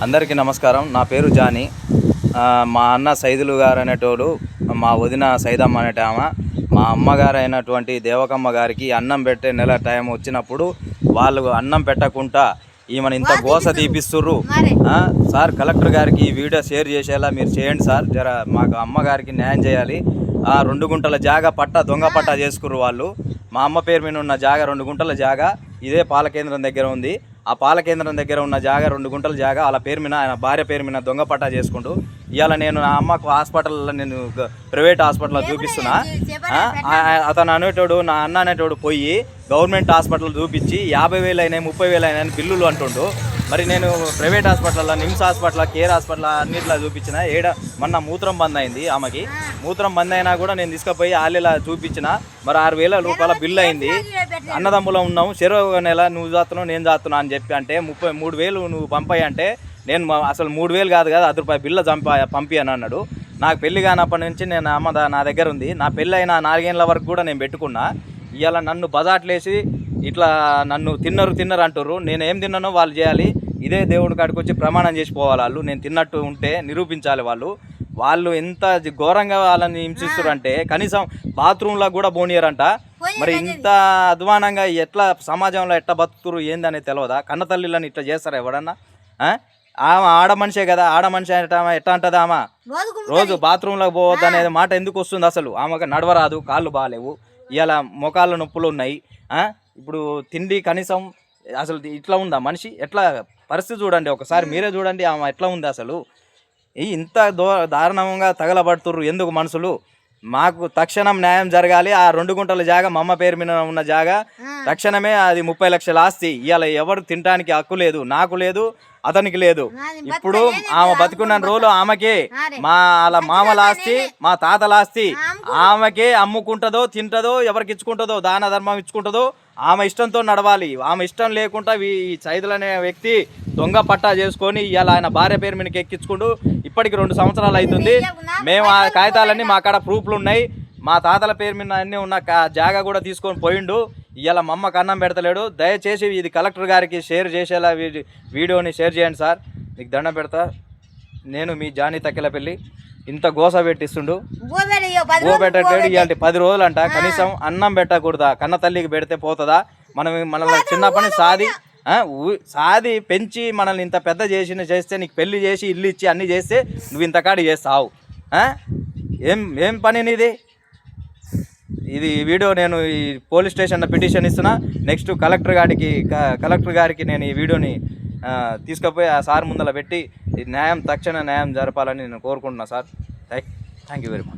అందరికీ నమస్కారం. నా పేరు జానీ. మా అన్న సైదులు గారు అనేటోడు, మా వదిన సైదమ్మ అనేట ఆమె, మా అమ్మగారు అయినటువంటి దేవకమ్మ గారికి అన్నం పెట్టే నెల టైం వచ్చినప్పుడు వాళ్ళు అన్నం పెట్టకుండా ఈమెను ఇంత గోస తీపిస్తుర్రు. సార్ కలెక్టర్ గారికి ఈ వీడియో షేర్ చేసేలా మీరు చేయండి సార్. జర మాకు అమ్మగారికి న్యాయం చేయాలి. 2 గుంటల జాగా పట్టా దొంగ పట్టా చేసుకుర్రు వాళ్ళు. మా అమ్మ పేరు మీద ఉన్న జాగా 2 గుంటల జాగా ఇదే పాల కేంద్రం దగ్గర ఉంది. ఆ పాల కేంద్రం దగ్గర ఉన్న జాగా 2 గుంటల జాగా వాళ్ళ పేరు మీద, ఆయన భార్య పేరు మీద దొంగ పట్టా చేసుకుంటూ ఇవాళ నేను నా అమ్మకు హాస్పిటల్లో, నేను ప్రైవేట్ హాస్పిటల్లో చూపిస్తున్నా. అతను అనేటోడు, నా అన్న అనేటోడు పోయి గవర్నమెంట్ హాస్పిటల్ చూపించి 50,000 అయినాయి 30,000 అయినాయని బిల్లులు అంటుండు. మరి నేను ప్రైవేట్ హాస్పిటల్లో, నిమ్స్ హాస్పిటల్, కేర్ హాస్పిటల్ అన్నిట్లో చూపించిన. మొన్న మూత్రం బంద్ అయింది. ఆమెకి మూత్రం బంద్ అయినా కూడా నేను తీసుకుపోయి ఆలీలా చూపించిన. మరి 6,000 రూపాయల బిల్లు అయింది. అన్నదమ్ములో ఉన్నాము, చెరవ నెల నువ్వు చేస్తున్నావు నేను చేస్తున్నా అని చెప్పి అంటే 33,000 నువ్వు పంపాయి అంటే నేను అసలు 3,000 కాదు కదా, ₹10 బిల్లు పంపి అని అన్నాడు. నాకు పెళ్లి కానప్పటి నుంచి నేను అమ్మ నా దగ్గర ఉంది. నా పెళ్ళి అయిన 4 ఏళ్ళ వరకు కూడా నేను పెట్టుకున్నా. ఇవాళ నన్ను బజాట్లేసి ఇట్లా నన్ను తిన్నరు అంటుర్రు. నేను ఏం తిన్నానో వాళ్ళు చేయాలి. ఇదే దేవుడి కాడికి వచ్చి ప్రమాణం చేసిపోవాలి. వాళ్ళు నేను తిన్నట్టు ఉంటే నిరూపించాలి. వాళ్ళు ఎంత ఘోరంగా వాళ్ళని హింసిస్తారు అంటే కనీసం బాత్రూంలో కూడా పోనీయరంట. మరి ఇంత అధ్వానంగా ఎట్లా సమాజంలో ఎట్లా బతుకుతురు ఏందనేది తెలియదా? కన్న తల్లిని ఇట్లా చేస్తారా ఎవడన్నా? ఆమె ఆడ మనిషే కదా, ఆడ మనిషి ఎట్లా అంటది? ఆమె రోజు బాత్రూంలోకి పోవద్దు అనేది మాట ఎందుకు వస్తుంది? అసలు ఆమెకు నడవరాదు, కాళ్ళు బాగాలేవు, ఇవాళ మొకాళ్ళ నొప్పులు ఉన్నాయి. ఇప్పుడు తిండి కనీసం అసలు ఇట్లా ఉందా మనిషి? ఎట్లా పరిస్థితి చూడండి ఒకసారి, మీరే చూడండి ఆమె ఎట్లా ఉంది అసలు. ఇంత దారుణంగా తగలబడుతుర్రు ఎందుకు మనుషులు? మాకు తక్షణం న్యాయం జరగాలి. ఆ 2 గుంటల జాగా మా అమ్మ పేరు మీద ఉన్న జాగా తక్షణమే, అది 30 లక్షల ఆస్తి. ఇవాళ ఎవరు తినడానికి హక్కు లేదు, నాకు లేదు, అతనికి లేదు. ఇప్పుడు ఆమె బతుకున్న రోజులు ఆమెకే, వాళ్ళ మామల ఆస్తి, మా తాతల ఆస్తి ఆమెకే అమ్ముకుంటుందో, తింటుందో, ఎవరికి ఇచ్చుకుంటుందో, దాన ధర్మం ఇచ్చుకుంటుందో ఆమె ఇష్టంతో నడవాలి. ఆమె ఇష్టం లేకుండా ఈ సైదులు అనే వ్యక్తి దొంగ పట్టా చేసుకొని ఇవాళ ఆయన భార్య పేరు మీదకి ఎక్కించుకుంటూ ఇప్పటికి 2 సంవత్సరాలు అవుతుంది. మేము ఆ కాగితాలన్నీ మా కాడ ప్రూఫ్లు ఉన్నాయి. మా తాతల పేరు మీద అన్నీ ఉన్న జాగా కూడా తీసుకొని పోయిండు. ఇవాళ మా అమ్మకు అన్నం పెడతలేడు. దయచేసి ఇది కలెక్టర్ గారికి షేర్ చేసేలా వీడియోని షేర్ చేయండి సార్. మీకు దండం పెడతా. నేను మీ జానీ తక్కెలపల్లి. ఇంత గోస పెట్టిస్తుండు, పెట్టేటోడు ఇవాళ 10 రోజులు అంట. కనీసం అన్నం పెట్టకూడదా? కన్న తల్లికి పెడితే పోతుందా? మనల్ని చిన్నప్పటి సాది పెంచి మనల్ని ఇంత పెద్ద చేస్తే, నీకు పెళ్లి చేసి ఇల్లు ఇచ్చి అన్నీ చేస్తే నువ్వు ఇంతకాడి చేస్తావు. ఏం పని నీది? ఇది వీడియో నేను ఈ పోలీస్ స్టేషన్లో పిటిషన్ ఇస్తున్నా. నెక్స్ట్ కలెక్టర్ గారికి నేను ఈ వీడియోని తీసుకుపోయి ఆ సార్ ముందర పెట్టి తక్షణ న్యాయం జరపాలని నేను కోరుకుంటున్నా sir. Thank you very much.